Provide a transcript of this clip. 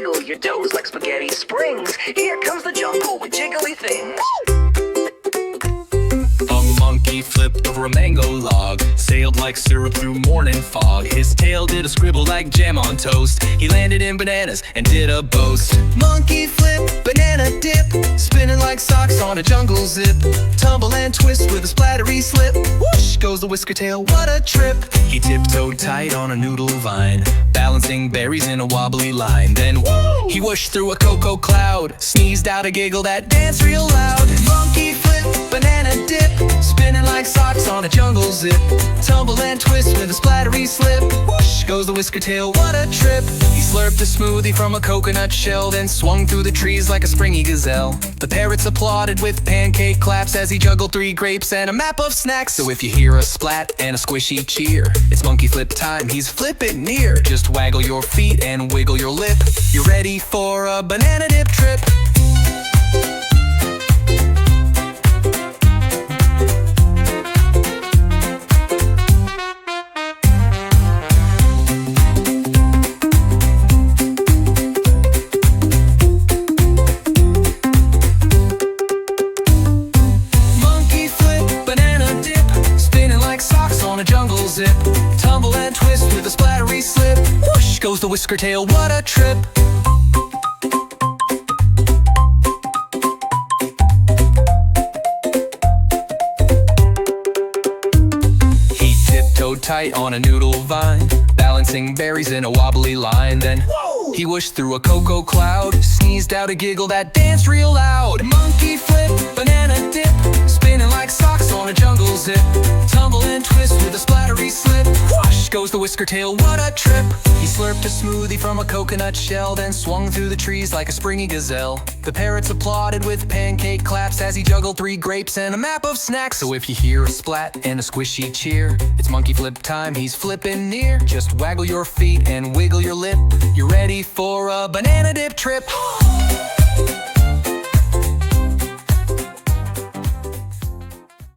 wiggle your toes like spaghetti springs. Here comes the jungle with jiggly things. A monkey flipped over a mango log, sailed like syrup through morning fog. His tail did a scribble like jam on toast. He landed in bananas and did a boast. Monkey flip, banana dip, spinning like socks on a jungle zip. Tumble and twist with a splattery slip. Whoosh goes the whisker tail, what a trip. He tiptoed tight on a noodle vine, balancing berries in a wobbly line. Then woo! He whooshed through a cocoa cloud, sneezed out a giggle that danced real loud. Monkey flip, banana dip, spinning like socks on a jungle zip. Tumble and twist with a splattery slip. Whoosh goes the whisker tail, what a trip. He slurped a smoothie from a coconut shell, then swung through the trees like a springy gazelle. The parrots applauded with pancake claps as he juggled 3 grapes and a map of snacks. So if you hear a splat and a squishy cheer, it's monkey flip time, he's flipping near. Just waggle your feet and wiggle your lip. You're ready for a banana dip trip. On a jungle zip, tumble and twist with a splattery slip. Whoosh goes the whisker tail, what a trip. He tiptoed tight on a noodle vine, balancing berries in a wobbly line. Then he whooshed through a cocoa cloud, sneezed out a giggle that danced real loud. Monkey flip, banana dip, spinning like socks on a jungle zip. Tumble and twist with a splattery slip. Whoosh goes the whisker tail, what a trip. He slurped a smoothie from a coconut shell, then swung through the trees like a springy gazelle. The parrots applauded with pancake claps as he juggled 3 grapes and a map of snacks. So if you hear a splat and a squishy cheer, it's monkey flip time, he's flipping near. Just waggle your feet and wiggle your lip. You're ready for a banana dip trip.